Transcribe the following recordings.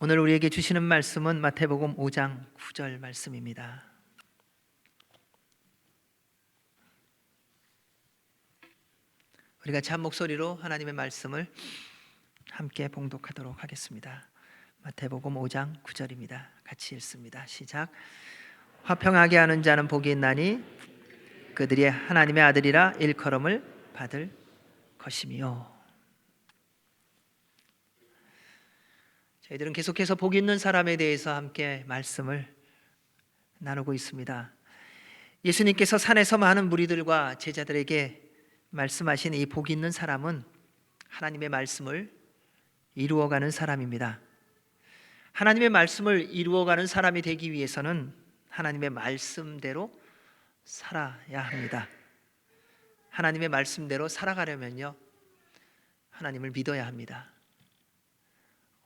오늘 우리에게 주시는 말씀은 마태복음 5장 9절 말씀입니다. 우리가 참 목소리로 하나님의 말씀을 함께 봉독하도록 하겠습니다. 마태복음 5장 9절입니다. 같이 읽습니다. 시작. 화평하게 하는 자는 복이 있나니 그들이 하나님의 아들이라 일컬음을 받을 것이며. 저희들은 계속해서 복 있는 사람에 대해서 함께 말씀을 나누고 있습니다. 예수님께서 산에서 많은 무리들과 제자들에게 말씀하신 이 복 있는 사람은 하나님의 말씀을 이루어가는 사람입니다. 하나님의 말씀을 이루어가는 사람이 되기 위해서는 하나님의 말씀대로 살아야 합니다. 하나님의 말씀대로 살아가려면요, 하나님을 믿어야 합니다.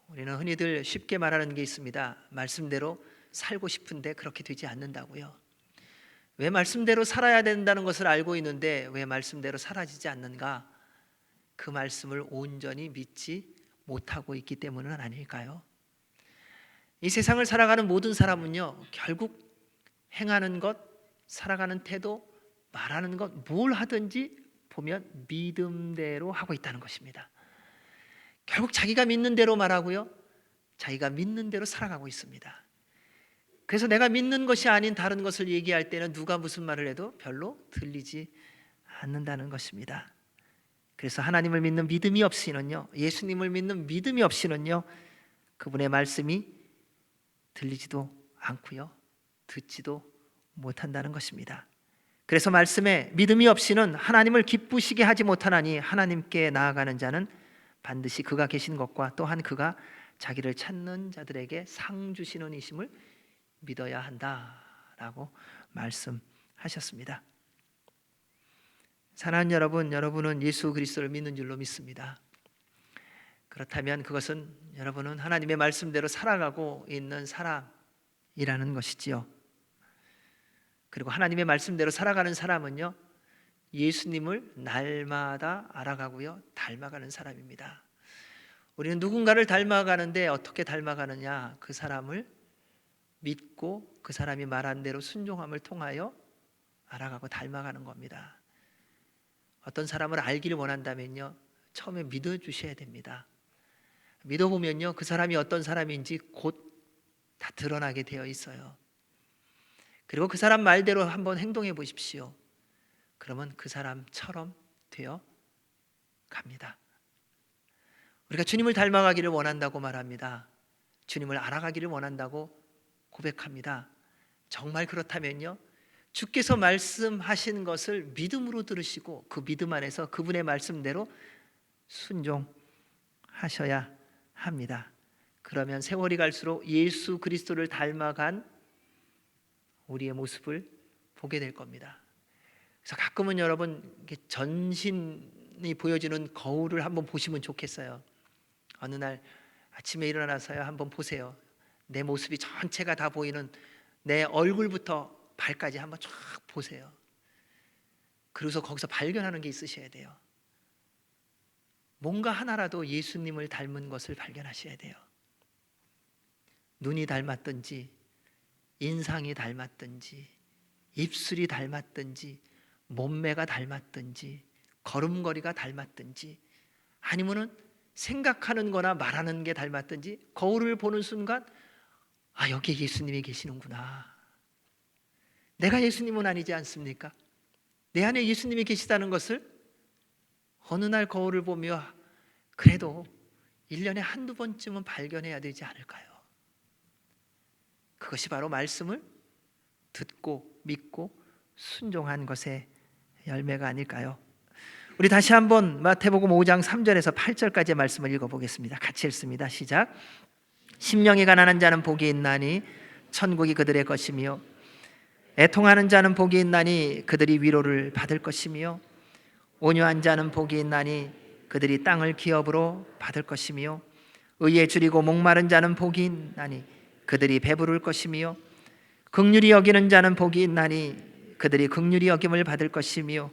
우리는 흔히들 쉽게 말하는 게 있습니다. 말씀대로 살고 싶은데 그렇게 되지 않는다고요. 왜 말씀대로 살아야 된다는 것을 알고 있는데 왜 말씀대로 살아지지 않는가? 그 말씀을 온전히 믿지 못하고 있기 때문은 아닐까요? 이 세상을 살아가는 모든 사람은요, 결국 행하는 것, 살아가는 태도, 말하는 것, 뭘 하든지 보면 믿음대로 하고 있다는 것입니다. 결국 자기가 믿는 대로 말하고요, 자기가 믿는 대로 살아가고 있습니다. 그래서 내가 믿는 것이 아닌 다른 것을 얘기할 때는 누가 무슨 말을 해도 별로 들리지 않는다는 것입니다. 그래서 하나님을 믿는 믿음이 없이는요, 예수님을 믿는 믿음이 없이는요, 그분의 말씀이 들리지도 않고요, 듣지도 못한다는 것입니다. 그래서 말씀에 믿음이 없이는 하나님을 기쁘시게 하지 못하나니 하나님께 나아가는 자는 반드시 그가 계신 것과 또한 그가 자기를 찾는 자들에게 상 주시는 이심을 믿어야 한다라고 말씀하셨습니다. 사랑하는 여러분, 여러분은 예수 그리스도를 믿는 줄로 믿습니다. 그렇다면 그것은 여러분은 하나님의 말씀대로 살아가고 있는 사람이라는 것이지요. 그리고 하나님의 말씀대로 살아가는 사람은요, 예수님을 날마다 알아가고요, 닮아가는 사람입니다. 우리는 누군가를 닮아가는데 어떻게 닮아가느냐? 그 사람을 믿고 그 사람이 말한 대로 순종함을 통하여 알아가고 닮아가는 겁니다. 어떤 사람을 알기를 원한다면요, 처음에 믿어주셔야 됩니다. 믿어보면요, 그 사람이 어떤 사람인지 곧 다 드러나게 되어 있어요. 그리고 그 사람 말대로 한번 행동해 보십시오. 그러면 그 사람처럼 되어 갑니다. 우리가 주님을 닮아가기를 원한다고 말합니다. 주님을 알아가기를 원한다고 고백합니다. 정말 그렇다면요, 주께서 말씀하신 것을 믿음으로 들으시고 그 믿음 안에서 그분의 말씀대로 순종하셔야 합니다. 그러면 세월이 갈수록 예수 그리스도를 닮아간 우리의 모습을 보게 될 겁니다. 그래서 가끔은 여러분 전신이 보여지는 거울을 한번 보시면 좋겠어요. 어느 날 아침에 일어나서요, 한번 보세요. 내 모습이 전체가 다 보이는 내 얼굴부터 발까지 한번 쫙 보세요. 그래서 거기서 발견하는 게 있으셔야 돼요. 뭔가 하나라도 예수님을 닮은 것을 발견하셔야 돼요. 눈이 닮았든지 인상이 닮았든지 입술이 닮았든지 몸매가 닮았든지 걸음걸이가 닮았든지 아니면은 생각하는 거나 말하는 게 닮았든지 거울을 보는 순간, 아, 여기에 예수님이 계시는구나. 내가 예수님은 아니지 않습니까? 내 안에 예수님이 계시다는 것을 어느 날 거울을 보며 그래도 1년에 한두 번쯤은 발견해야 되지 않을까요? 그것이 바로 말씀을 듣고 믿고 순종한 것의 열매가 아닐까요? 우리 다시 한번 마태복음 5장 3절에서 8절까지의 말씀을 읽어보겠습니다. 같이 읽습니다. 시작. 심령이 가난한 자는 복이 있나니 천국이 그들의 것이며 애통하는 자는 복이 있나니 그들이 위로를 받을 것이며 온유한 자는 복이 있나니 그들이 땅을 기업으로 받을 것이며 의에 줄이고 목마른 자는 복이 있나니 그들이 배부를 것이며 긍휼히 여기는 자는 복이 있나니 그들이 긍휼히 여김을 받을 것이며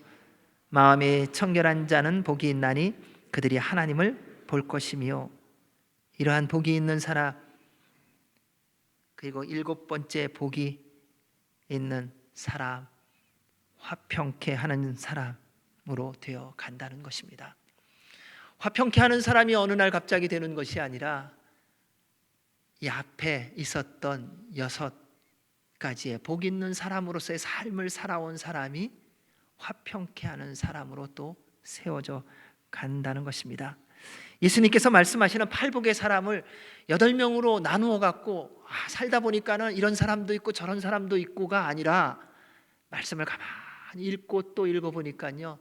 마음이 청결한 자는 복이 있나니 그들이 하나님을 볼 것이며. 이러한 복이 있는 사람, 그리고 일곱 번째 복이 있는 사람, 화평케 하는 사람으로 되어 간다는 것입니다. 화평케 하는 사람이 어느 날 갑자기 되는 것이 아니라 이 앞에 있었던 6가지의 복 있는 사람으로서의 삶을 살아온 사람이 화평케 하는 사람으로 또 세워져 간다는 것입니다. 예수님께서 말씀하시는 팔복의 사람을 8명으로 나누어 갖고 살다 보니까는 이런 사람도 있고 저런 사람도 있고가 아니라 말씀을 가만히 읽고 또 읽어보니까요,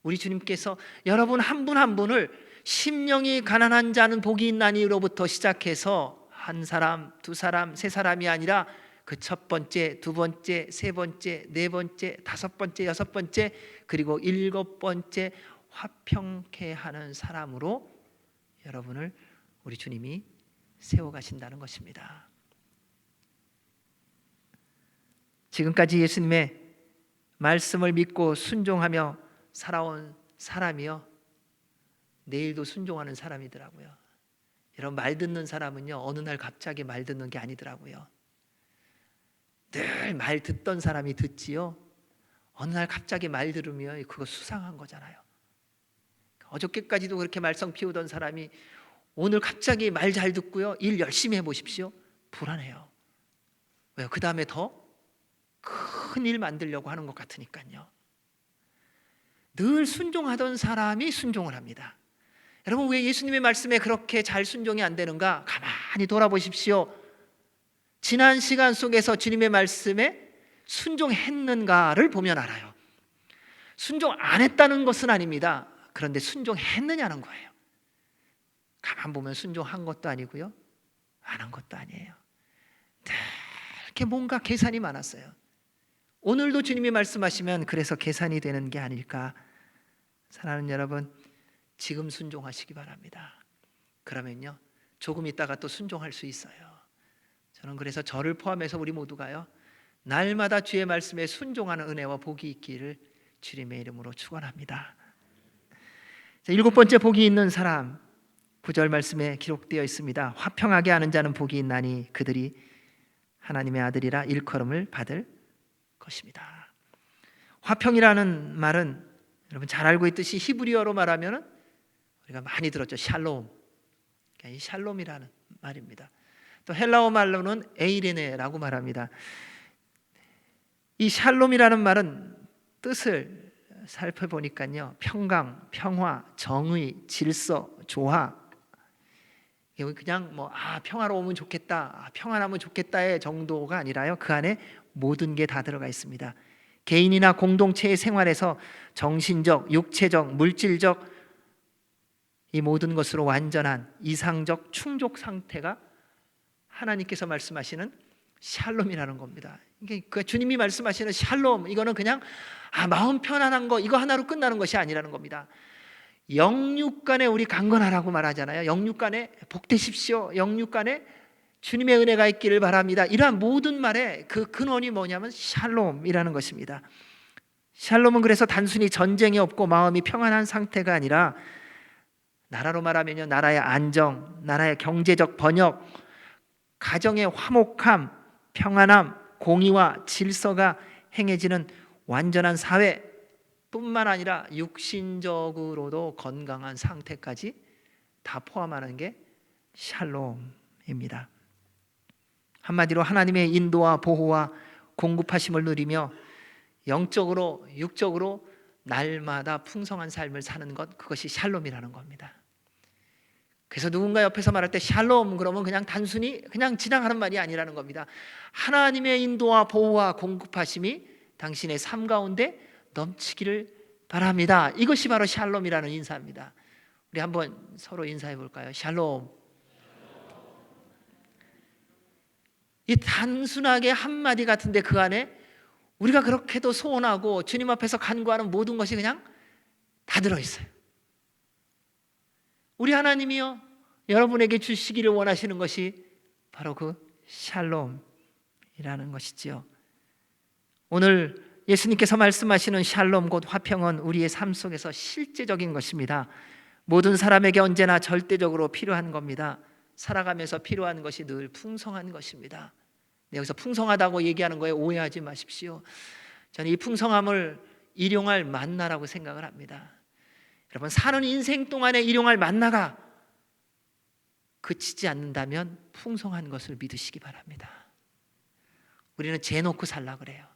우리 주님께서 여러분 한 분 한 분을 심령이 가난한 자는 복이 있나니로부터 시작해서 한 사람, 두 사람, 세 사람이 아니라 그 첫 번째, 두 번째, 세 번째, 네 번째, 다섯 번째, 여섯 번째, 그리고 일곱 번째 화평케 하는 사람으로 여러분을 우리 주님이 세워가신다는 것입니다. 지금까지 예수님의 말씀을 믿고 순종하며 살아온 사람이요, 내일도 순종하는 사람이더라고요. 여러분, 말 듣는 사람은요, 어느 날 갑자기 말 듣는 게 아니더라고요. 늘 말 듣던 사람이 듣지요, 어느 날 갑자기 말 들으면 그거 수상한 거잖아요. 어저께까지도 그렇게 말썽 피우던 사람이 오늘 갑자기 말 잘 듣고요, 일 열심히 해보십시오. 불안해요. 왜요? 그 다음에 더 큰 일 만들려고 하는 것 같으니까요. 늘 순종하던 사람이 순종을 합니다. 여러분, 왜 예수님의 말씀에 그렇게 잘 순종이 안 되는가? 가만히 돌아보십시오. 지난 시간 속에서 주님의 말씀에 순종했는가를 보면 알아요. 순종 안 했다는 것은 아닙니다. 그런데 순종했느냐는 거예요. 가만 보면 순종한 것도 아니고요, 안 한 것도 아니에요. 이렇게 뭔가 계산이 많았어요. 오늘도 주님이 말씀하시면 그래서 계산이 되는 게 아닐까. 사랑하는 여러분, 지금 순종하시기 바랍니다. 그러면요, 조금 있다가 또 순종할 수 있어요. 저는 그래서 저를 포함해서 우리 모두가요, 날마다 주의 말씀에 순종하는 은혜와 복이 있기를 주님의 이름으로 축원합니다. 일곱 번째 복이 있는 사람, 9절 말씀에 기록되어 있습니다. 화평하게 하는 자는 복이 있나니 그들이 하나님의 아들이라 일컬음을 받을 것입니다. 화평이라는 말은 여러분 잘 알고 있듯이 히브리어로 말하면 우리가 많이 들었죠. 샬롬. 이 샬롬이라는 말입니다. 또 헬라어 말로는 에이레네라고 말합니다. 이 샬롬이라는 말은 뜻을 살펴보니까요, 평강, 평화, 정의, 질서, 조화. 그냥 평화로우면 좋겠다, 평안하면 좋겠다의 정도가 아니라요, 그 안에 모든 게 다 들어가 있습니다. 개인이나 공동체의 생활에서 정신적, 육체적, 물질적 이 모든 것으로 완전한 이상적 충족 상태가 하나님께서 말씀하시는 샬롬이라는 겁니다. 이게 주님이 말씀하시는 샬롬, 이거는 그냥 마음 편안한 거 이거 하나로 끝나는 것이 아니라는 겁니다. 영육간에 우리 강건하라고 말하잖아요. 영육간에 복되십시오. 영육간에 주님의 은혜가 있기를 바랍니다. 이러한 모든 말의 그 근원이 뭐냐면 샬롬이라는 것입니다. 샬롬은 그래서 단순히 전쟁이 없고 마음이 평안한 상태가 아니라, 나라로 말하면요, 나라의 안정, 나라의 경제적 번역, 가정의 화목함, 평안함, 공의와 질서가 행해지는 완전한 사회 뿐만 아니라 육신적으로도 건강한 상태까지 다 포함하는 게 샬롬입니다. 한마디로 하나님의 인도와 보호와 공급하심을 누리며 영적으로 육적으로 날마다 풍성한 삶을 사는 것, 그것이 샬롬이라는 겁니다. 그래서 누군가 옆에서 말할 때 샬롬 그러면 그냥 단순히 그냥 지나가는 말이 아니라는 겁니다. 하나님의 인도와 보호와 공급하심이 당신의 삶 가운데 넘치기를 바랍니다. 이것이 바로 샬롬이라는 인사입니다. 우리 한번 서로 인사해 볼까요? 샬롬. 이 단순하게 한마디 같은데 그 안에 우리가 그렇게도 소원하고 주님 앞에서 간구하는 모든 것이 그냥 다 들어있어요. 우리 하나님이요, 여러분에게 주시기를 원하시는 것이 바로 그 샬롬이라는 것이지요. 오늘 예수님께서 말씀하시는 샬롬 곧 화평은 우리의 삶 속에서 실제적인 것입니다. 모든 사람에게 언제나 절대적으로 필요한 겁니다. 살아가면서 필요한 것이 늘 풍성한 것입니다. 여기서 풍성하다고 얘기하는 거에 오해하지 마십시오. 저는 이 풍성함을 일용할 만나라고 생각을 합니다. 여러분, 사는 인생 동안에 일용할 만나가 그치지 않는다면 풍성한 것을 믿으시기 바랍니다. 우리는 재놓고 살라 그래요.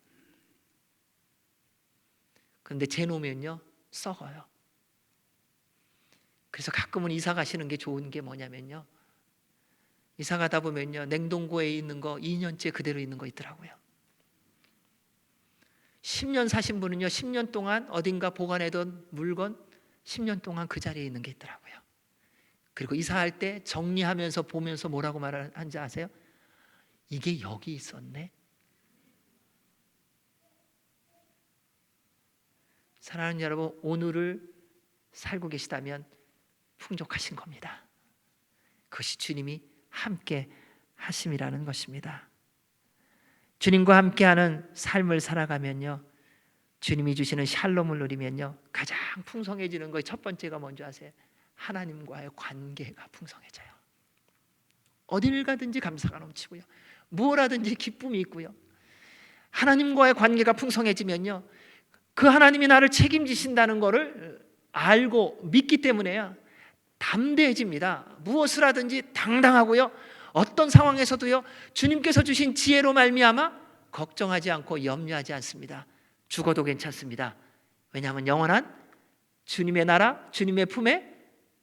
그런데 재놓으면요 썩어요. 그래서 가끔은 이사 가시는 게 좋은 게 뭐냐면요, 이사 가다 보면요 냉동고에 있는 거 2년째 그대로 있는 거 있더라고요. 10년 사신 분은요 10년 동안 어딘가 보관해둔 물건 10년 동안 그 자리에 있는 게 있더라고요. 그리고 이사할 때 정리하면서 보면서 뭐라고 말하는지 아세요? 이게 여기 있었네. 사랑하는 여러분, 오늘을 살고 계시다면 풍족하신 겁니다. 그것이 주님이 함께 하심이라는 것입니다. 주님과 함께하는 삶을 살아가면요, 주님이 주시는 샬롬을 누리면요 가장 풍성해지는 거의 첫 번째가 뭔지 아세요? 하나님과의 관계가 풍성해져요. 어딜 가든지 감사가 넘치고요, 무엇 하든지 기쁨이 있고요. 하나님과의 관계가 풍성해지면요 그 하나님이 나를 책임지신다는 것을 알고 믿기 때문에요 담대해집니다. 무엇을 하든지 당당하고요, 어떤 상황에서도요 주님께서 주신 지혜로 말미암아 걱정하지 않고 염려하지 않습니다. 죽어도 괜찮습니다. 왜냐하면 영원한 주님의 나라, 주님의 품에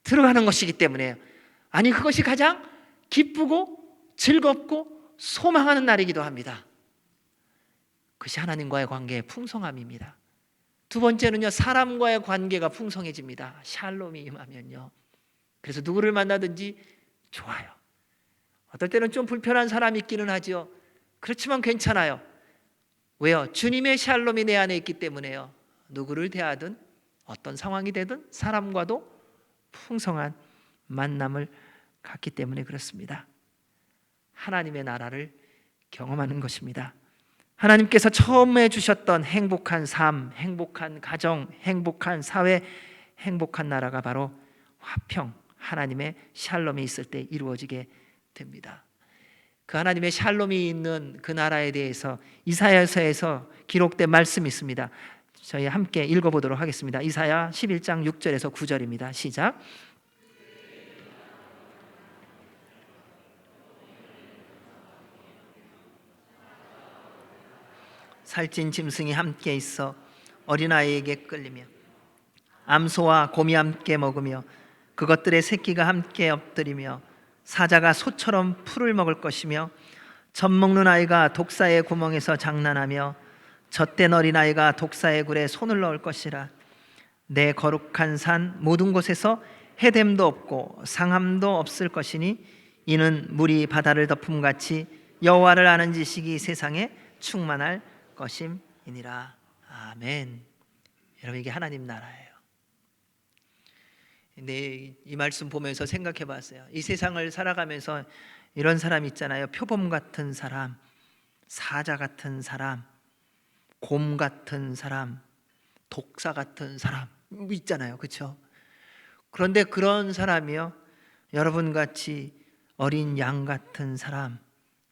들어가는 것이기 때문에요. 아니, 그것이 가장 기쁘고 즐겁고 소망하는 날이기도 합니다. 그것이 하나님과의 관계의 풍성함입니다. 두 번째는요, 사람과의 관계가 풍성해집니다. 샬롬이 임하면요, 그래서 누구를 만나든지 좋아요. 어떨 때는 좀 불편한 사람이 있기는 하죠. 그렇지만 괜찮아요. 왜요? 주님의 샬롬이 내 안에 있기 때문에요. 누구를 대하든 어떤 상황이 되든 사람과도 풍성한 만남을 갖기 때문에 그렇습니다. 하나님의 나라를 경험하는 것입니다. 하나님께서 처음에 주셨던 행복한 삶, 행복한 가정, 행복한 사회, 행복한 나라가 바로 화평, 하나님의 샬롬이 있을 때 이루어지게 됩니다. 그 하나님의 샬롬이 있는 그 나라에 대해서 이사야서에서 기록된 말씀이 있습니다. 저희 함께 읽어보도록 하겠습니다. 이사야 11장 6절에서 9절입니다. 시작. 살찐 짐승이 함께 있어 어린아이에게 끌리며 암소와 곰이 함께 먹으며 그것들의 새끼가 함께 엎드리며 사자가 소처럼 풀을 먹을 것이며 젖 먹는 아이가 독사의 구멍에서 장난하며 젖된 어린아이가 독사의 굴에 손을 넣을 것이라. 내 거룩한 산 모든 곳에서 해됨도 없고 상함도 없을 것이니 이는 물이 바다를 덮음같이 여호와를 아는 지식이 세상에 충만할 것임이니라. 아멘. 여러분, 이게 하나님 나라예요. 근데 이 말씀 보면서 생각해 봤어요. 이 세상을 살아가면서 이런 사람 있잖아요. 표범 같은 사람, 사자 같은 사람, 곰 같은 사람, 독사 같은 사람 있잖아요. 그렇죠? 그런데 그런 사람이요, 여러분 같이 어린 양 같은 사람,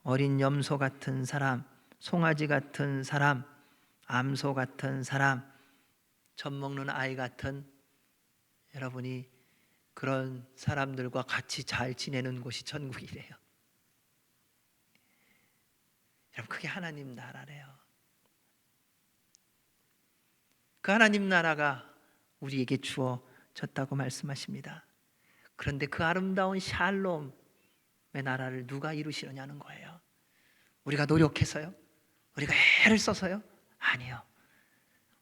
어린 염소 같은 사람, 송아지 같은 사람, 암소 같은 사람, 젖 먹는 아이 같은, 여러분이 그런 사람들과 같이 잘 지내는 곳이 천국이래요. 여러분, 그게 하나님 나라래요. 그 하나님 나라가 우리에게 주어졌다고 말씀하십니다. 그런데 그 아름다운 샬롬의 나라를 누가 이루시느냐는 거예요. 우리가 노력해서요? 우리가 애를 써서요? 아니요.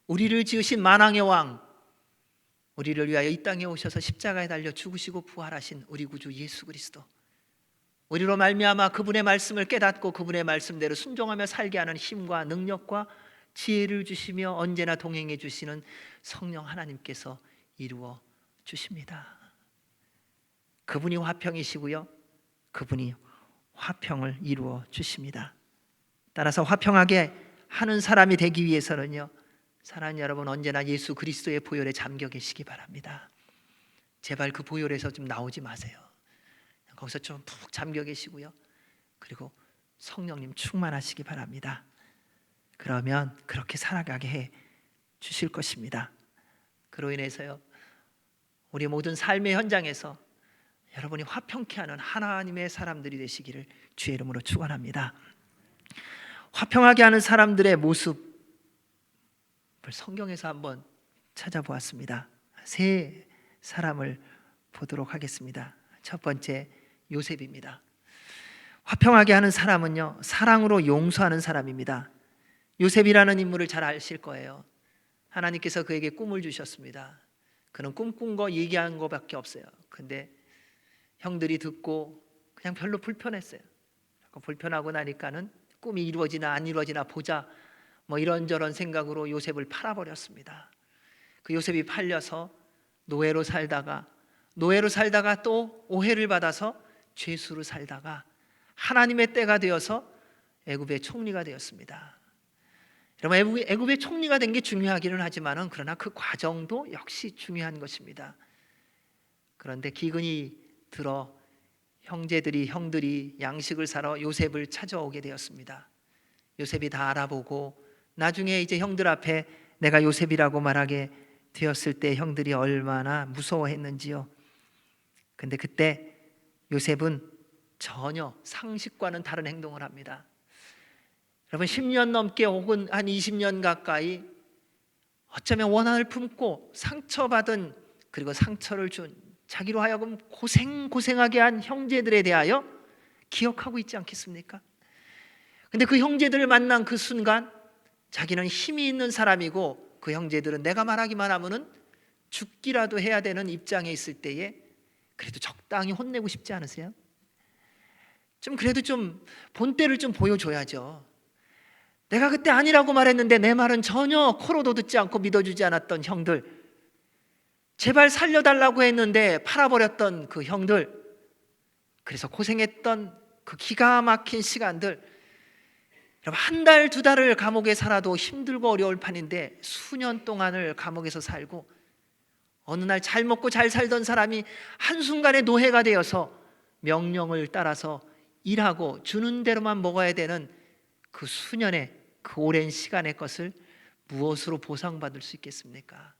우리를 지으신 만왕의 왕, 우리를 위하여 이 땅에 오셔서 십자가에 달려 죽으시고 부활하신 우리 구주 예수 그리스도, 우리로 말미암아 그분의 말씀을 깨닫고 그분의 말씀대로 순종하며 살게 하는 힘과 능력과 지혜를 주시며 언제나 동행해 주시는 성령 하나님께서 이루어 주십니다. 그분이 화평이시고요, 그분이 화평을 이루어 주십니다. 따라서 화평하게 하는 사람이 되기 위해서는요, 사랑하는 여러분, 언제나 예수 그리스도의 보혈에 잠겨 계시기 바랍니다. 제발 그 보혈에서 좀 나오지 마세요. 거기서 좀 푹 잠겨 계시고요, 그리고 성령님 충만하시기 바랍니다. 그러면 그렇게 살아가게 해 주실 것입니다. 그로 인해서요, 우리 모든 삶의 현장에서 여러분이 화평케 하는 하나님의 사람들이 되시기를 주의 이름으로 축원합니다. 화평하게 하는 사람들의 모습을 성경에서 한번 찾아보았습니다. 세 사람을 보도록 하겠습니다. 첫 번째, 요셉입니다. 화평하게 하는 사람은요, 사랑으로 용서하는 사람입니다. 요셉이라는 인물을 잘 아실 거예요. 하나님께서 그에게 꿈을 주셨습니다. 그는 꿈꾼 거 얘기한 거밖에 없어요. 근데 형들이 듣고 그냥 별로 불편했어요. 불편하고 나니까는 꿈이 이루어지나 안 이루어지나 보자, 뭐 이런저런 생각으로 요셉을 팔아버렸습니다. 그 요셉이 팔려서 노예로 살다가 또 오해를 받아서 죄수로 살다가 하나님의 때가 되어서 애굽의 총리가 되었습니다. 여러분, 애굽의 총리가 된 게 중요하기는 하지만은 그러나 그 과정도 역시 중요한 것입니다. 그런데 기근이 들어 형들이 양식을 사러 요셉을 찾아오게 되었습니다. 요셉이 다 알아보고 나중에 이제 형들 앞에 내가 요셉이라고 말하게 되었을 때 형들이 얼마나 무서워했는지요. 근데 그때 요셉은 전혀 상식과는 다른 행동을 합니다. 여러분, 10년 넘게 혹은 한 20년 가까이 어쩌면 원한을 품고 상처받은, 그리고 상처를 준, 자기로 하여금 고생하게 한 형제들에 대하여 기억하고 있지 않겠습니까? 근데 그 형제들을 만난 그 순간 자기는 힘이 있는 사람이고 그 형제들은 내가 말하기만 하면은 죽기라도 해야 되는 입장에 있을 때에 그래도 적당히 혼내고 싶지 않으세요? 그래도 좀 본때를 좀 보여줘야죠. 내가 그때 아니라고 말했는데 내 말은 전혀 코로도 듣지 않고 믿어주지 않았던 형들, 제발 살려달라고 했는데 팔아버렸던 그 형들, 그래서 고생했던 그 기가 막힌 시간들, 여러분, 한 달, 두 달을 감옥에 살아도 힘들고 어려울 판인데 수년 동안을 감옥에서 살고 어느 날 잘 먹고 잘 살던 사람이 한순간에 노예가 되어서 명령을 따라서 일하고 주는 대로만 먹어야 되는 그 수년의 그 오랜 시간의 것을 무엇으로 보상받을 수 있겠습니까?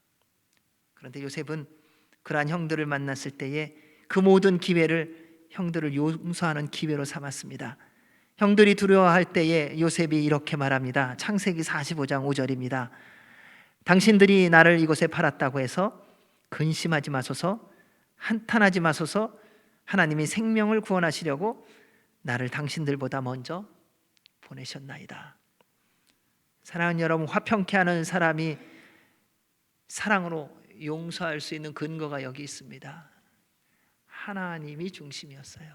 그런데 요셉은 그러한 형들을 만났을 때에 그 모든 기회를 형들을 용서하는 기회로 삼았습니다. 형들이 두려워할 때에 요셉이 이렇게 말합니다. 창세기 45장 5절입니다. 당신들이 나를 이곳에 팔았다고 해서 근심하지 마소서, 한탄하지 마소서. 하나님이 생명을 구원하시려고 나를 당신들보다 먼저 보내셨나이다. 사랑하는 여러분, 화평케 하는 사람이 사랑으로 용서할 수 있는 근거가 여기 있습니다. 하나님이 중심이었어요.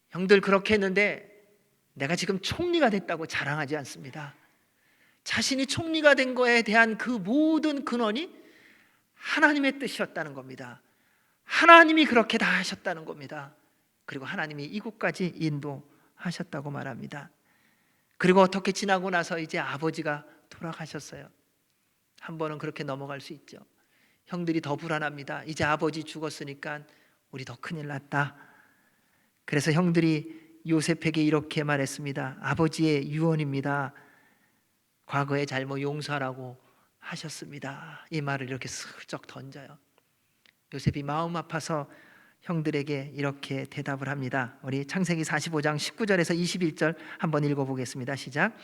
형들 그렇게 했는데 내가 지금 총리가 됐다고 자랑하지 않습니다. 자신이 총리가 된 거에 대한 그 모든 근원이 하나님의 뜻이었다는 겁니다. 하나님이 그렇게 다 하셨다는 겁니다. 그리고 하나님이 이곳까지 인도하셨다고 말합니다. 그리고 어떻게 지나고 나서 이제 아버지가 돌아가셨어요. 한 번은 그렇게 넘어갈 수 있죠. 형들이 더 불안합니다. 이제 아버지 죽었으니까 우리 더 큰일 났다. 그래서 형들이 요셉에게 이렇게 말했습니다. 아버지의 유언입니다. 과거의 잘못 용서하라고 하셨습니다. 이 말을 이렇게 슬쩍 던져요. 요셉이 마음 아파서 형들에게 이렇게 대답을 합니다. 우리 창세기 45장 19절에서 21절 한번 읽어보겠습니다. 시작.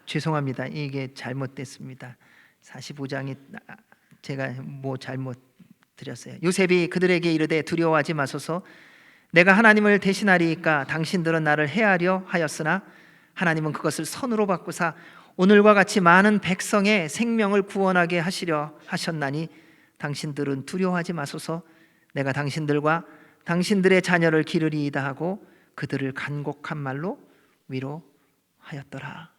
죄송합니다. 이게 잘못됐습니다. 45장이 제가 잘못 드렸어요. 요셉이 그들에게 이르되 두려워하지 마소서, 내가 하나님을 대신하리이까 당신들은 나를 해하려 하였으나 하나님은 그것을 선으로 바꾸사 오늘과 같이 많은 백성의 생명을 구원하게 하시려 하셨나니 당신들은 두려워하지 마소서, 내가 당신들과 당신들의 자녀를 기르리이다 하고 그들을 간곡한 말로 위로하였더라.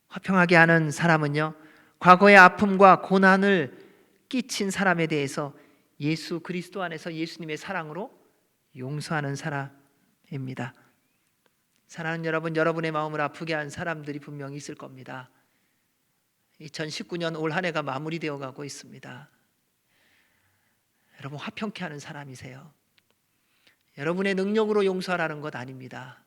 화평하게 하는 사람은요, 과거의 아픔과 고난을 끼친 사람에 대해서 예수 그리스도 안에서 예수님의 사랑으로 용서하는 사람입니다. 사랑하는 여러분, 여러분의 마음을 아프게 한 사람들이 분명히 있을 겁니다. 2019년 올 한 해가 마무리되어 가고 있습니다. 여러분, 화평케 하는 사람이세요. 여러분의 능력으로 용서하라는 것 아닙니다.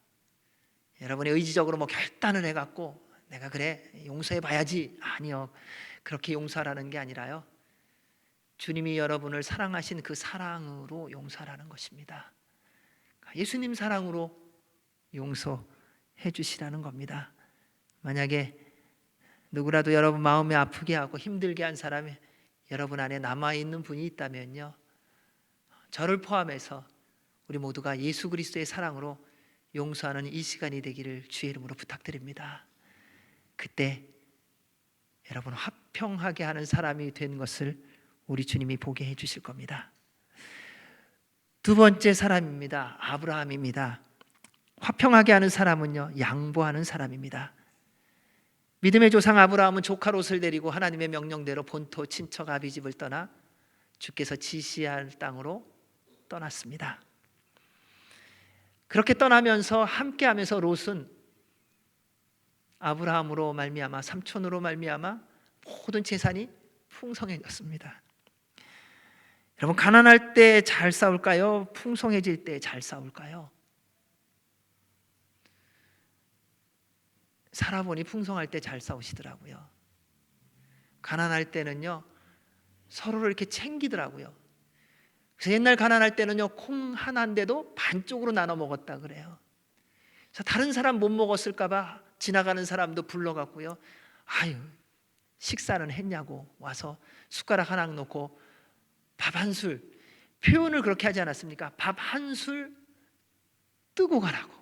여러분의 의지적으로 결단을 해갖고 내가 그래 용서해 봐야지, 아니요, 그렇게 용서하라는 게 아니라요, 주님이 여러분을 사랑하신 그 사랑으로 용서하라는 것입니다. 예수님 사랑으로 용서해 주시라는 겁니다. 만약에 누구라도 여러분 마음에 아프게 하고 힘들게 한 사람이 여러분 안에 남아있는 분이 있다면요, 저를 포함해서 우리 모두가 예수 그리스도의 사랑으로 용서하는 이 시간이 되기를 주의 이름으로 부탁드립니다. 그때 여러분 화평하게 하는 사람이 된 것을 우리 주님이 보게 해 주실 겁니다. 두 번째 사람입니다. 아브라함입니다. 화평하게 하는 사람은요, 양보하는 사람입니다. 믿음의 조상 아브라함은 조카 롯을 데리고 하나님의 명령대로 본토 친척 아비집을 떠나 주께서 지시할 땅으로 떠났습니다. 그렇게 떠나면서 함께하면서 롯은 아브라함으로 말미암아, 삼촌으로 말미암아 모든 재산이 풍성해졌습니다. 여러분, 가난할 때 잘 싸울까요? 풍성해질 때 잘 싸울까요? 살아보니 풍성할 때 잘 싸우시더라고요. 가난할 때는요, 서로를 이렇게 챙기더라고요. 그래서 옛날 가난할 때는요, 콩 하나인데도 반쪽으로 나눠 먹었다 그래요. 그래서 다른 사람 못 먹었을까 봐 지나가는 사람도 불러갖고요, 아유, 식사는 했냐고 와서 숟가락 하나 놓고 밥 한 술, 표현을 그렇게 하지 않았습니까? 밥 한 술 뜨고 가라고.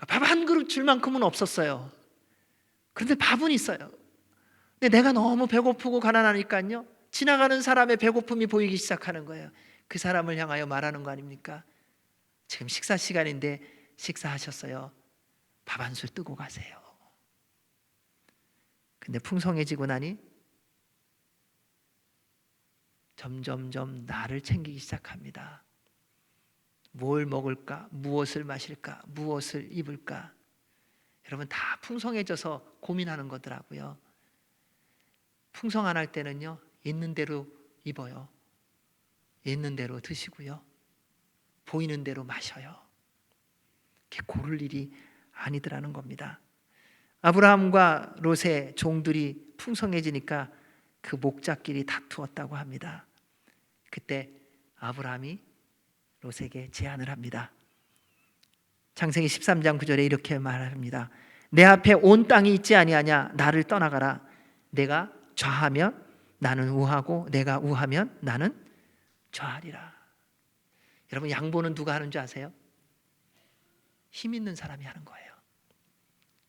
밥 한 그릇 줄 만큼은 없었어요. 그런데 밥은 있어요. 근데 내가 너무 배고프고 가난하니까요, 지나가는 사람의 배고픔이 보이기 시작하는 거예요. 그 사람을 향하여 말하는 거 아닙니까? 지금 식사 시간인데 식사하셨어요? 밥 한 술 뜨고 가세요. 근데 풍성해지고 나니 점점점 나를 챙기기 시작합니다. 뭘 먹을까? 무엇을 마실까? 무엇을 입을까? 여러분, 다 풍성해져서 고민하는 거더라고요. 풍성 안 할 때는요, 있는 대로 입어요. 있는 대로 드시고요. 보이는 대로 마셔요. 이렇게 고를 일이 아니더라는 겁니다. 아브라함과 롯의 종들이 풍성해지니까 그 목자끼리 다투었다고 합니다. 그때 아브라함이 롯에게 제안을 합니다. 창세기 13장 9절에 이렇게 말합니다. 내 앞에 온 땅이 있지 아니하냐? 나를 떠나가라. 내가 좌하면 나는 우하고 내가 우하면 나는 좌하리라. 여러분, 양보는 누가 하는 줄 아세요? 힘 있는 사람이 하는 거예요.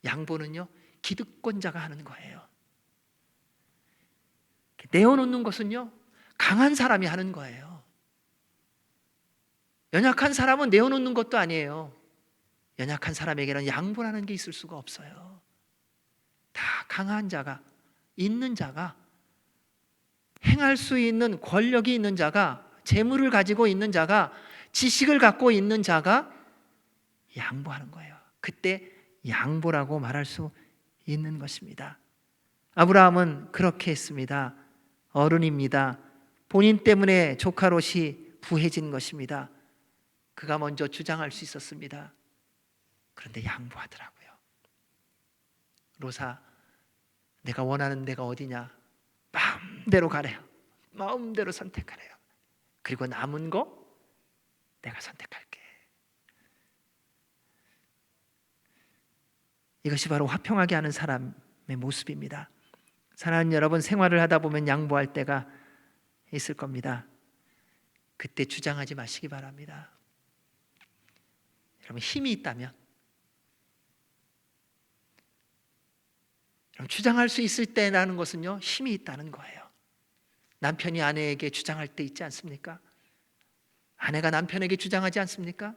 양보는요, 기득권자가 하는 거예요. 내어놓는 것은요, 강한 사람이 하는 거예요. 연약한 사람은 내어놓는 것도 아니에요. 연약한 사람에게는 양보라는 게 있을 수가 없어요. 다 강한 자가, 있는 자가, 행할 수 있는 권력이 있는 자가, 재물을 가지고 있는 자가, 지식을 갖고 있는 자가 양보하는 거예요. 그때 양보라고 말할 수 있는 것입니다. 아브라함은 그렇게 했습니다. 어른입니다. 본인 때문에 조카 롯이 부해진 것입니다. 그가 먼저 주장할 수 있었습니다. 그런데 양보하더라고요. 롯아, 내가 원하는 데가 어디냐? 마음대로 가래요. 마음대로 선택하래요. 그리고 남은 거 내가 선택할게. 이것이 바로 화평하게 하는 사람의 모습입니다. 사랑하는 여러분, 생활을 하다 보면 양보할 때가 있을 겁니다. 그때 주장하지 마시기 바랍니다. 여러분, 힘이 있다면, 여러분, 주장할 수 있을 때라는 것은요, 힘이 있다는 거예요. 남편이 아내에게 주장할 때 있지 않습니까? 아내가 남편에게 주장하지 않습니까?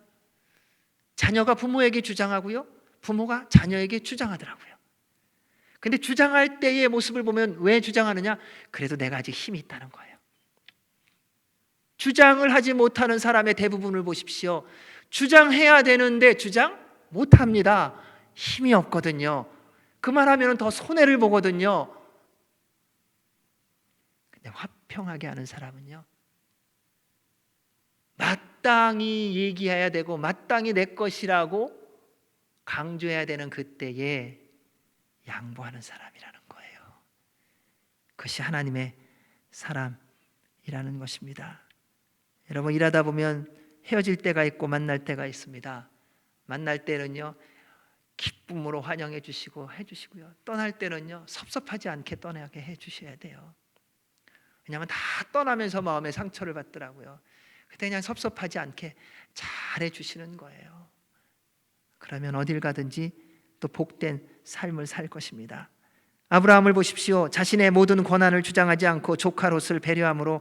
자녀가 부모에게 주장하고요, 부모가 자녀에게 주장하더라고요. 근데 주장할 때의 모습을 보면 왜 주장하느냐? 그래도 내가 아직 힘이 있다는 거예요. 주장을 하지 못하는 사람의 대부분을 보십시오. 주장해야 되는데 주장 못합니다. 힘이 없거든요. 그 말하면 더 손해를 보거든요. 근데 화평하게 하는 사람은요, 마땅히 얘기해야 되고 마땅히 내 것이라고 강조해야 되는 그때에 양보하는 사람이라는 거예요. 그것이 하나님의 사람이라는 것입니다. 여러분, 일하다 보면 헤어질 때가 있고 만날 때가 있습니다. 만날 때는요, 기쁨으로 환영해 주시고 해주시고요, 떠날 때는요, 섭섭하지 않게 떠나게 해주셔야 돼요. 왜냐하면 다 떠나면서 마음의 상처를 받더라고요. 그때 그냥 섭섭하지 않게 잘 해주시는 거예요. 그러면 어딜 가든지 또 복된 삶을 살 것입니다. 아브라함을 보십시오. 자신의 모든 권한을 주장하지 않고 조카 롯을 배려함으로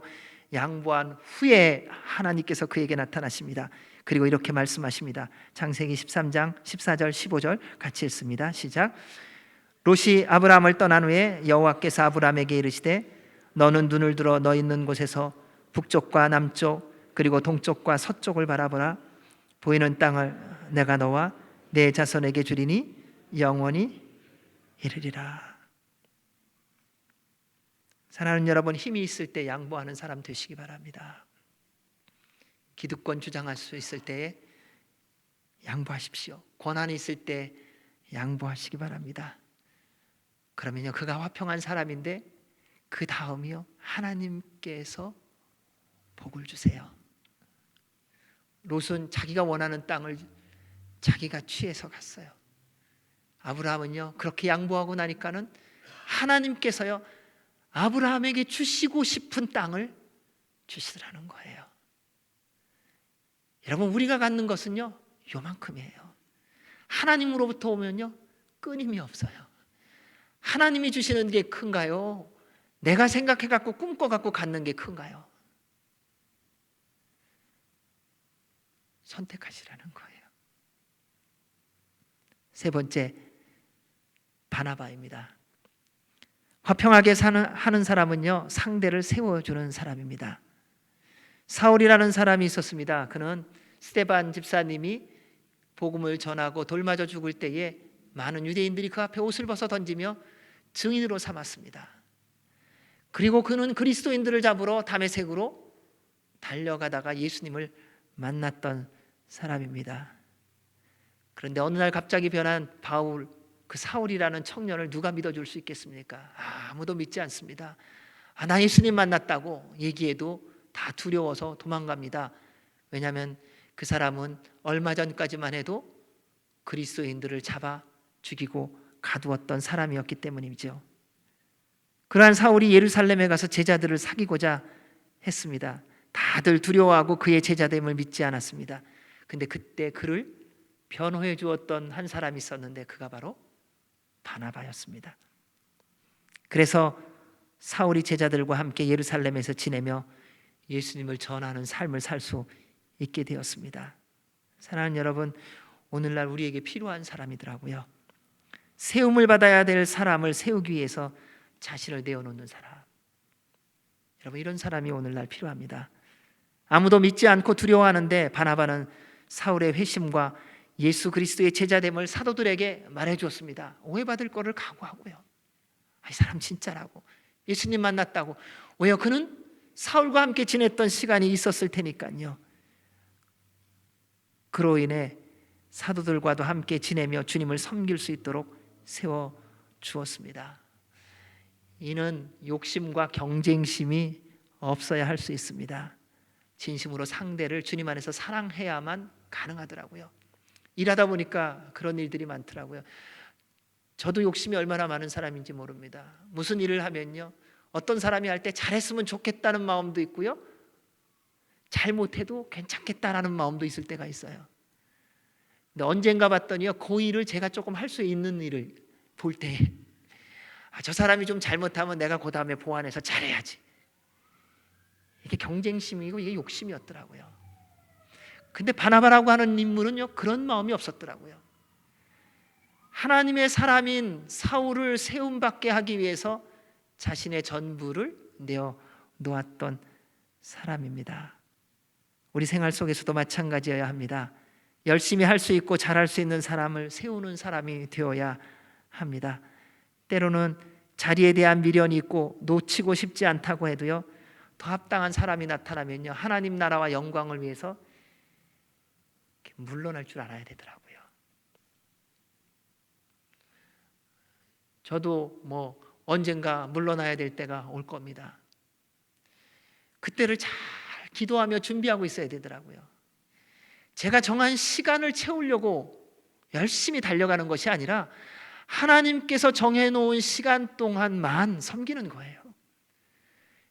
양보한 후에 하나님께서 그에게 나타나십니다. 그리고 이렇게 말씀하십니다. 창세기 13장 14절 15절 같이 읽습니다. 시작. 롯이 아브라함을 떠난 후에 여호와께서 아브라함에게 이르시되 너는 눈을 들어 너 있는 곳에서 북쪽과 남쪽 그리고 동쪽과 서쪽을 바라보라. 보이는 땅을 내가 너와 내 자손에게 주리니 영원히 이르리라. 사랑하는 여러분, 힘이 있을 때 양보하는 사람 되시기 바랍니다. 기득권 주장할 수 있을 때에 양보하십시오. 권한이 있을 때 양보하시기 바랍니다. 그러면요, 그가 화평한 사람인데 그 다음이요, 하나님께서 복을 주세요. 롯은 자기가 원하는 땅을 자기가 취해서 갔어요. 아브라함은요, 그렇게 양보하고 나니까는 하나님께서요, 아브라함에게 주시고 싶은 땅을 주시더라는 거예요. 여러분, 우리가 갖는 것은요, 요만큼이에요. 하나님으로부터 오면요, 끊임이 없어요. 하나님이 주시는 게 큰가요? 내가 생각해갖고 꿈꿔갖고 갖는 게 큰가요? 선택하시라는 거예요. 세 번째, 바나바입니다. 화평하게 하는 사람은요, 상대를 세워주는 사람입니다. 사울이라는 사람이 있었습니다. 그는 스데반 집사님이 복음을 전하고 돌 맞아 죽을 때에 많은 유대인들이 그 앞에 옷을 벗어 던지며 증인으로 삼았습니다. 그리고 그는 그리스도인들을 잡으러 다메섹으로 달려가다가 예수님을 만났던 사람입니다. 그런데 어느 날 갑자기 변한 바울, 그 사울이라는 청년을 누가 믿어줄 수 있겠습니까? 아무도 믿지 않습니다. 나 예수님 만났다고 얘기해도 다 두려워서 도망갑니다. 왜냐하면 그 사람은 얼마 전까지만 해도 그리스도인들을 잡아 죽이고 가두었던 사람이었기 때문이죠. 그러한 사울이 예루살렘에 가서 제자들을 사귀고자 했습니다. 다들 두려워하고 그의 제자됨을 믿지 않았습니다. 근데 그때 그를 변호해 주었던 한 사람이 있었는데 그가 바로 바나바였습니다. 그래서 사울이 제자들과 함께 예루살렘에서 지내며 예수님을 전하는 삶을 살 수 있게 되었습니다. 사랑하는 여러분, 오늘날 우리에게 필요한 사람이더라고요. 세움을 받아야 될 사람을 세우기 위해서 자신을 내어놓는 사람. 여러분, 이런 사람이 오늘날 필요합니다. 아무도 믿지 않고 두려워하는데 바나바는 사울의 회심과 예수 그리스도의 제자됨을 사도들에게 말해주었습니다. 오해받을 거를 각오하고요. 이 사람 진짜라고, 예수님 만났다고. 왜요? 그는 사울과 함께 지냈던 시간이 있었을 테니까요. 그로 인해 사도들과도 함께 지내며 주님을 섬길 수 있도록 세워주었습니다. 이는 욕심과 경쟁심이 없어야 할 수 있습니다. 진심으로 상대를 주님 안에서 사랑해야만 가능하더라고요. 일하다 보니까 그런 일들이 많더라고요. 저도 욕심이 얼마나 많은 사람인지 모릅니다. 무슨 일을 하면요, 어떤 사람이 할 때 잘했으면 좋겠다는 마음도 있고요, 잘못해도 괜찮겠다라는 마음도 있을 때가 있어요. 근데 언젠가 봤더니요, 그 일을 제가 조금 할 수 있는 일을 볼 때, 저 사람이 좀 잘못하면 내가 그 다음에 보완해서 잘해야지. 이게 경쟁심이고 이게 욕심이었더라고요. 근데 바나바라고 하는 인물은요, 그런 마음이 없었더라고요. 하나님의 사람인 사울을 세움받게 하기 위해서 자신의 전부를 내어 놓았던 사람입니다. 우리 생활 속에서도 마찬가지여야 합니다. 열심히 할 수 있고 잘할 수 있는 사람을 세우는 사람이 되어야 합니다. 때로는 자리에 대한 미련이 있고 놓치고 싶지 않다고 해도요, 더 합당한 사람이 나타나면요, 하나님 나라와 영광을 위해서 물러날 줄 알아야 되더라고요. 저도 언젠가 물러나야 될 때가 올 겁니다. 그때를 잘 기도하며 준비하고 있어야 되더라고요. 제가 정한 시간을 채우려고 열심히 달려가는 것이 아니라 하나님께서 정해놓은 시간 동안만 섬기는 거예요.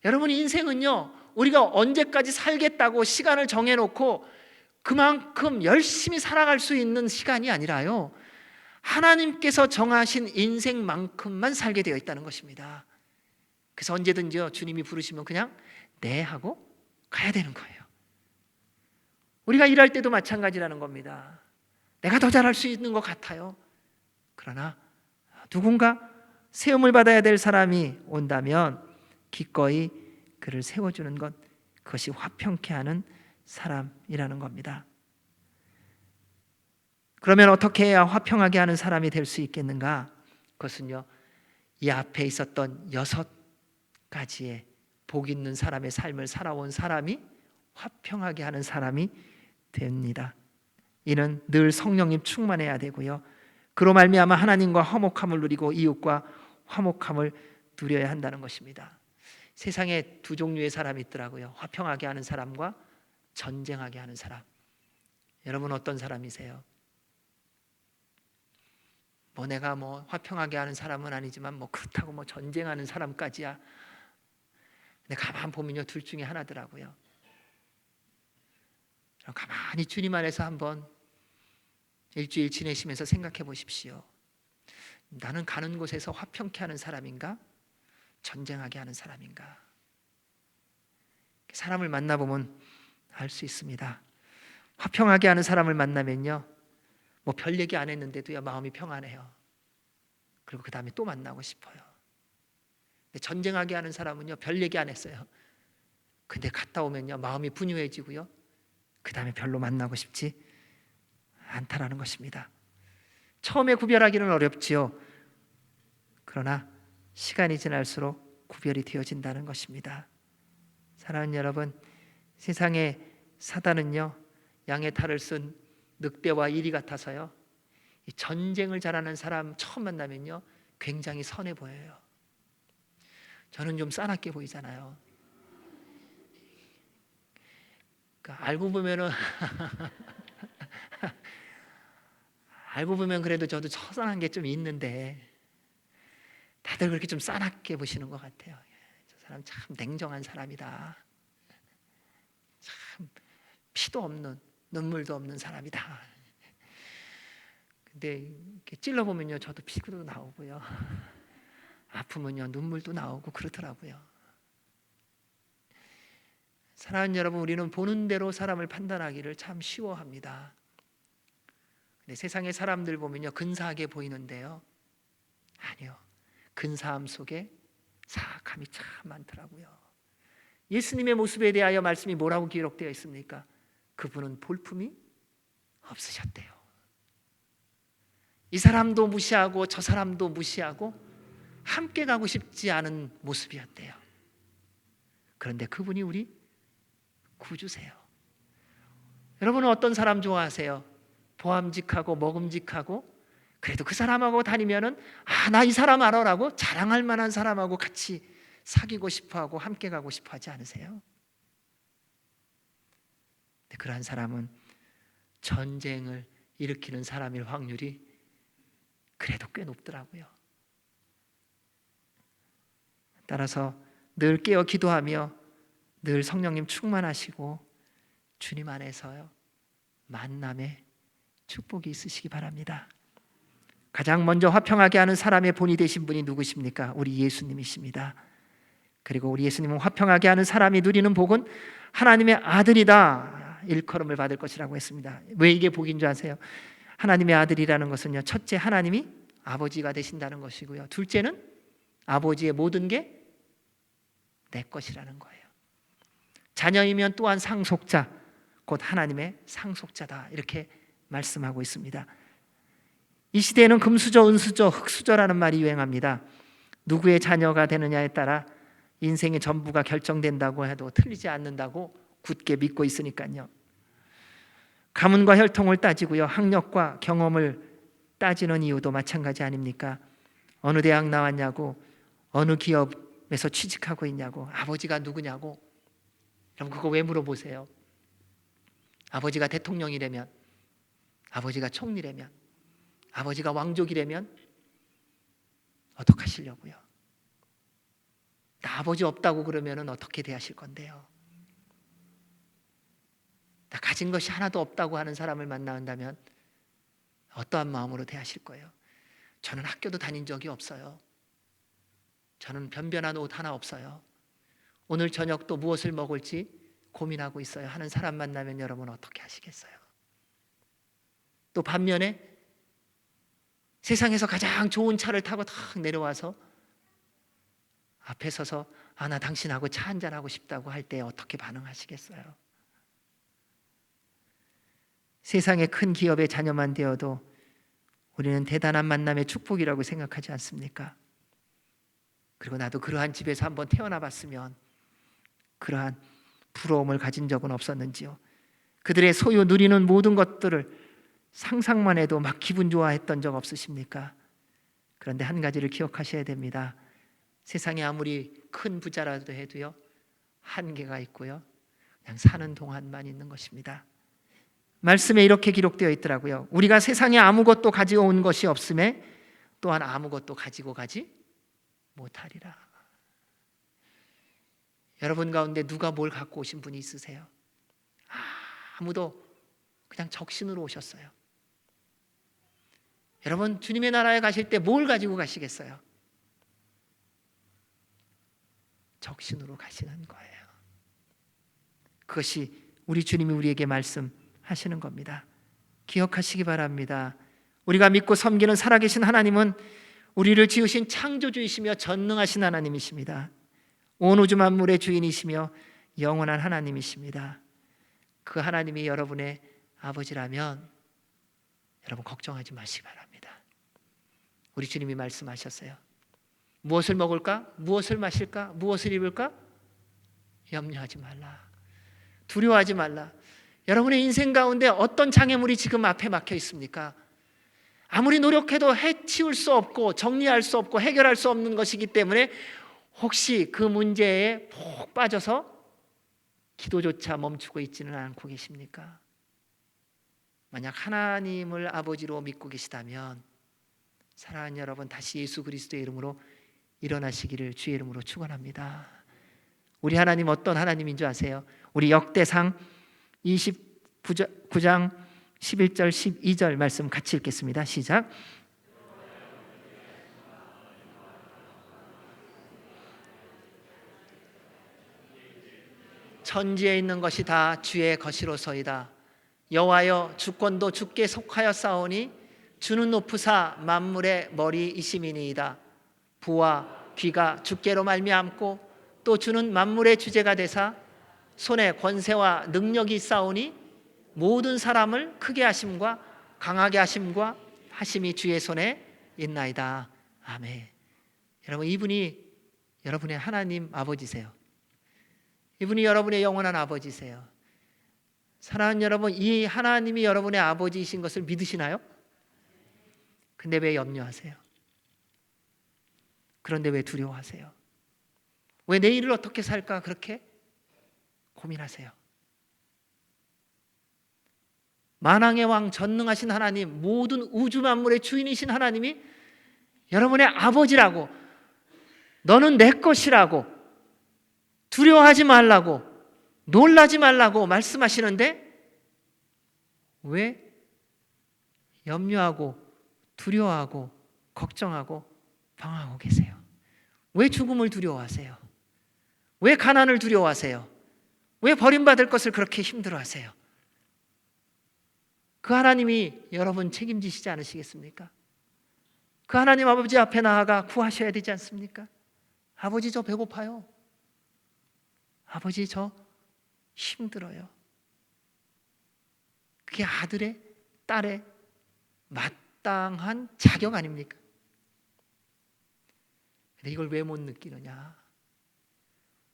여러분, 인생은요, 우리가 언제까지 살겠다고 시간을 정해놓고 그만큼 열심히 살아갈 수 있는 시간이 아니라요, 하나님께서 정하신 인생만큼만 살게 되어 있다는 것입니다. 그래서 언제든지요, 주님이 부르시면 그냥 네 하고 가야 되는 거예요. 우리가 일할 때도 마찬가지라는 겁니다. 내가 더 잘할 수 있는 것 같아요. 그러나 누군가 세움을 받아야 될 사람이 온다면 기꺼이 그를 세워주는 것, 그것이 화평케 하는 사람이라는 겁니다. 그러면 어떻게 해야 화평하게 하는 사람이 될 수 있겠는가? 그것은요, 이 앞에 있었던 6가지의 복 있는 사람의 삶을 살아온 사람이 화평하게 하는 사람이 됩니다. 이는 늘 성령님 충만해야 되고요, 그로 말미암아 하나님과 화목함을 누리고 이웃과 화목함을 누려야 한다는 것입니다. 세상에 두 종류의 사람이 있더라고요. 화평하게 하는 사람과 전쟁하게 하는 사람. 여러분, 어떤 사람이세요? 내가 화평하게 하는 사람은 아니지만 그렇다고 전쟁하는 사람까지야. 근데 가만 보면요, 둘 중에 하나더라고요. 가만히 주님 안에서 한번 일주일 지내시면서 생각해 보십시오. 나는 가는 곳에서 화평케 하는 사람인가? 전쟁하게 하는 사람인가? 사람을 만나보면 알 수 있습니다. 화평하게 하는 사람을 만나면요, 별 얘기 안 했는데도요, 마음이 평안해요. 그리고 그 다음에 또 만나고 싶어요. 근데 전쟁하게 하는 사람은요, 별 얘기 안 했어요. 근데 갔다 오면요, 마음이 분유해지고요, 그 다음에 별로 만나고 싶지 않다라는 것입니다. 처음에 구별하기는 어렵지요. 그러나 시간이 지날수록 구별이 되어진다는 것입니다. 사랑하는 여러분, 세상에 사단은요, 양의 탈을 쓴 늑대와 이리 같아서요, 이 전쟁을 잘하는 사람 처음 만나면요, 굉장히 선해 보여요. 저는 좀 싸납게 보이잖아요. 그러니까 알고 보면은 알고 보면 그래도 저도 처선한 게 좀 있는데 다들 그렇게 좀 싸납게 보시는 것 같아요. 저 사람 참 냉정한 사람이다. 참 피도 없는, 눈물도 없는 사람이다. 근데 이렇게 찔러보면요, 저도 피도 나오고요, 아프면요, 눈물도 나오고 그렇더라고요. 사랑하는 여러분, 우리는 보는 대로 사람을 판단하기를 참 쉬워합니다. 근데 세상의 사람들 보면요, 근사하게 보이는데요, 아니요, 근사함 속에 사악함이 참 많더라고요. 예수님의 모습에 대하여 말씀이 뭐라고 기록되어 있습니까? 그분은 볼품이 없으셨대요. 이 사람도 무시하고 저 사람도 무시하고 함께 가고 싶지 않은 모습이었대요. 그런데 그분이 우리 구주세요. 여러분은 어떤 사람 좋아하세요? 보암직하고 먹음직하고 그래도 그 사람하고 다니면은 나 이 사람 알아라고 자랑할 만한 사람하고 같이 사귀고 싶어하고 함께 가고 싶어하지 않으세요? 근데 그러한 사람은 전쟁을 일으키는 사람일 확률이 그래도 꽤 높더라고요. 따라서 늘 깨어 기도하며 늘 성령님 충만하시고 주님 안에서요, 만남의 축복이 있으시기 바랍니다. 가장 먼저 화평하게 하는 사람의 본이 되신 분이 누구십니까? 우리 예수님이십니다. 그리고 우리 예수님은 화평하게 하는 사람이 누리는 복은 하나님의 아들이다, 일컬음을 받을 것이라고 했습니다. 왜 이게 복인 줄 아세요? 하나님의 아들이라는 것은요, 첫째, 하나님이 아버지가 되신다는 것이고요, 둘째는 아버지의 모든 게 내 것이라는 거예요. 자녀이면 또한 상속자, 곧 하나님의 상속자다, 이렇게 말씀하고 있습니다. 이 시대에는 금수저, 은수저, 흙수저라는 말이 유행합니다. 누구의 자녀가 되느냐에 따라 인생의 전부가 결정된다고 해도 틀리지 않는다고 굳게 믿고 있으니까요. 가문과 혈통을 따지고요, 학력과 경험을 따지는 이유도 마찬가지 아닙니까? 어느 대학 나왔냐고, 어느 기업에서 취직하고 있냐고, 아버지가 누구냐고. 그럼 그거 왜 물어보세요? 아버지가 대통령이라면, 아버지가 총리라면, 아버지가 왕족이라면 어떡하시려고요? 나 아버지 없다고 그러면 어떻게 대하실 건데요? 나 가진 것이 하나도 없다고 하는 사람을 만난다면 어떠한 마음으로 대하실 거예요? 저는 학교도 다닌 적이 없어요. 저는 변변한 옷 하나 없어요. 오늘 저녁도 무엇을 먹을지 고민하고 있어요 하는 사람 만나면 여러분 어떻게 하시겠어요? 또 반면에 세상에서 가장 좋은 차를 타고 탁 내려와서 앞에 서서 나 당신하고 차 한잔 하고 싶다고 할 때 어떻게 반응하시겠어요? 세상의 큰 기업의 자녀만 되어도 우리는 대단한 만남의 축복이라고 생각하지 않습니까? 그리고 나도 그러한 집에서 한번 태어나 봤으면 그러한 부러움을 가진 적은 없었는지요? 그들의 소유 누리는 모든 것들을 상상만 해도 막 기분 좋아했던 적 없으십니까? 그런데 한 가지를 기억하셔야 됩니다. 세상에 아무리 큰 부자라도 해도요, 한계가 있고요, 그냥 사는 동안만 있는 것입니다. 말씀에 이렇게 기록되어 있더라고요. 우리가 세상에 아무것도 가지고 온 것이 없음에 또한 아무것도 가지고 가지 못하리라. 여러분 가운데 누가 뭘 갖고 오신 분이 있으세요? 아무도. 그냥 적신으로 오셨어요. 여러분 주님의 나라에 가실 때 뭘 가지고 가시겠어요? 적신으로 가시는 거예요. 그것이 우리 주님이 우리에게 말씀하시는 겁니다. 기억하시기 바랍니다. 우리가 믿고 섬기는 살아계신 하나님은 우리를 지으신 창조주이시며 전능하신 하나님이십니다. 온 우주 만물의 주인이시며 영원한 하나님이십니다. 그 하나님이 여러분의 아버지라면 여러분 걱정하지 마시기 바랍니다. 우리 주님이 말씀하셨어요. 무엇을 먹을까? 무엇을 마실까? 무엇을 입을까? 염려하지 말라. 두려워하지 말라. 여러분의 인생 가운데 어떤 장애물이 지금 앞에 막혀 있습니까? 아무리 노력해도 해치울 수 없고 정리할 수 없고 해결할 수 없는 것이기 때문에 혹시 그 문제에 푹 빠져서 기도조차 멈추고 있지는 않고 계십니까? 만약 하나님을 아버지로 믿고 계시다면 사랑하는 여러분, 다시 예수 그리스도의 이름으로 일어나시기를 주의 이름으로 축원합니다. 우리 하나님 어떤 하나님인 줄 아세요? 우리 역대상 29장 11절 12절 말씀 같이 읽겠습니다. 시작. 천지에 있는 것이 다 주의 것이로소이다. 여호와여, 주권도 주께 속하여 싸우니 주는 높으사 만물의 머리이심이니이다. 부와 귀가 주께로 말미암고 또 주는 만물의 주제가 되사 손에 권세와 능력이 있사오니 모든 사람을 크게 하심과 강하게 하심과 하심이 주의 손에 있나이다. 아멘. 여러분, 이분이 여러분의 하나님 아버지세요. 이분이 여러분의 영원한 아버지세요. 사랑하는 여러분, 이 하나님이 여러분의 아버지이신 것을 믿으시나요? 근데 왜 염려하세요? 그런데 왜 두려워하세요? 왜 내일을 어떻게 살까 그렇게 고민하세요? 만왕의 왕 전능하신 하나님, 모든 우주 만물의 주인이신 하나님이 여러분의 아버지라고, 너는 내 것이라고, 두려워하지 말라고, 놀라지 말라고 말씀하시는데 왜 염려하고 두려워하고 걱정하고 방황하고 계세요? 왜 죽음을 두려워하세요? 왜 가난을 두려워하세요? 왜 버림받을 것을 그렇게 힘들어하세요? 그 하나님이 여러분 책임지시지 않으시겠습니까? 그 하나님 아버지 앞에 나아가 구하셔야 되지 않습니까? 아버지, 저 배고파요. 아버지, 저 힘들어요. 그게 아들의, 딸의 마땅한 자격 아닙니까? 근데 이걸 왜 못 느끼느냐?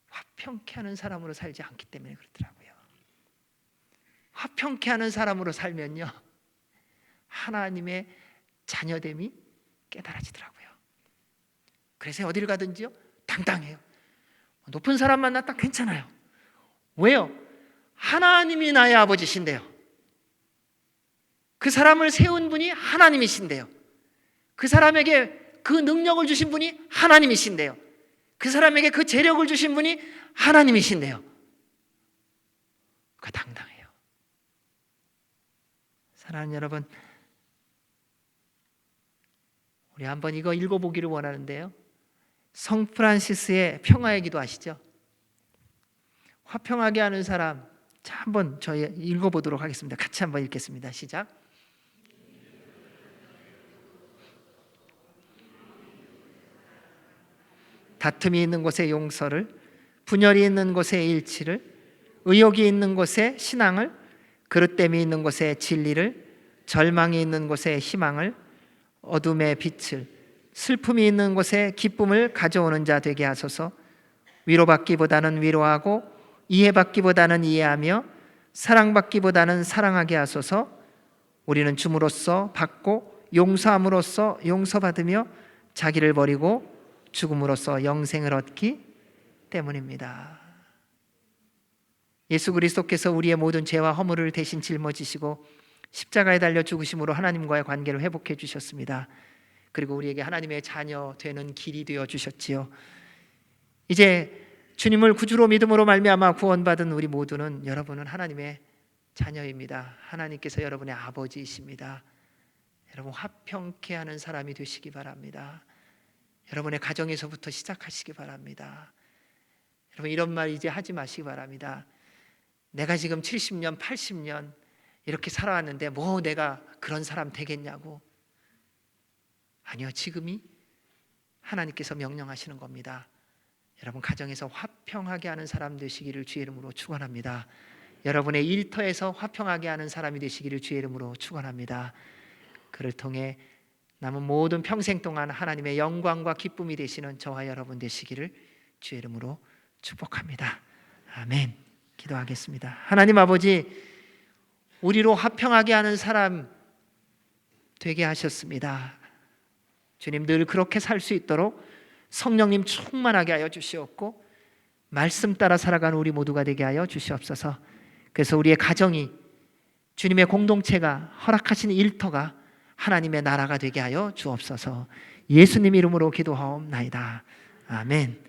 화평케 하는 사람으로 살지 않기 때문에 그렇더라고요. 화평케 하는 사람으로 살면요, 하나님의 자녀됨이 깨달아지더라고요. 그래서 어디를 가든지요 당당해요. 높은 사람 만났다 괜찮아요. 왜요? 하나님이 나의 아버지신데요. 그 사람을 세운 분이 하나님이신데요. 그 사람에게 그 능력을 주신 분이 하나님이신데요. 그 사람에게 그 재력을 주신 분이 하나님이신데요. 그 당당해요. 사랑하는 여러분, 우리 한번 이거 읽어보기를 원하는데요. 성 프란시스의 평화의 기도 아시죠? 화평하게 하는 사람, 자, 한번 저희 읽어보도록 하겠습니다. 같이 한번 읽겠습니다. 시작. 다툼이 있는 곳에 용서를, 분열이 있는 곳에 일치를, 의욕이 있는 곳에 신앙을, 그릇됨이 있는 곳에 진리를, 절망이 있는 곳에 희망을, 어둠의 빛을, 슬픔이 있는 곳에 기쁨을 가져오는 자 되게 하소서. 위로받기보다는 위로하고 이해받기보다는 이해하며 사랑받기보다는 사랑하게 하소서. 우리는 줌으로써 받고 용서함으로써 용서받으며 자기를 버리고 죽음으로써 영생을 얻기 때문입니다. 예수 그리스도께서 우리의 모든 죄와 허물을 대신 짊어지시고 십자가에 달려 죽으심으로 하나님과의 관계를 회복해 주셨습니다. 그리고 우리에게 하나님의 자녀 되는 길이 되어 주셨지요. 이제 주님을 구주로 믿음으로 말미암아 구원받은 우리 모두는, 여러분은 하나님의 자녀입니다. 하나님께서 여러분의 아버지이십니다. 여러분 화평케 하는 사람이 되시기 바랍니다. 여러분의 가정에서부터 시작하시기 바랍니다. 여러분 이런 말 이제 하지 마시기 바랍니다. 내가 지금 70년, 80년 이렇게 살아왔는데 뭐 내가 그런 사람 되겠냐고. 아니요, 지금이 하나님께서 명령하시는 겁니다. 여러분 가정에서 화평하게 하는 사람 되시기를 주의 이름으로 축원합니다. 여러분의 일터에서 화평하게 하는 사람이 되시기를 주의 이름으로 축원합니다. 그를 통해 남은 모든 평생 동안 하나님의 영광과 기쁨이 되시는 저와 여러분 되시기를 주의 이름으로 축복합니다. 아멘. 기도하겠습니다. 하나님 아버지, 우리로 화평하게 하는 사람 되게 하셨습니다. 주님, 늘 그렇게 살 수 있도록 성령님 충만하게 하여 주시옵고 말씀 따라 살아가는 우리 모두가 되게 하여 주시옵소서. 그래서 우리의 가정이, 주님의 공동체가, 허락하신 일터가 하나님의 나라가 되게 하여 주옵소서. 예수님 이름으로 기도하옵나이다. 아멘.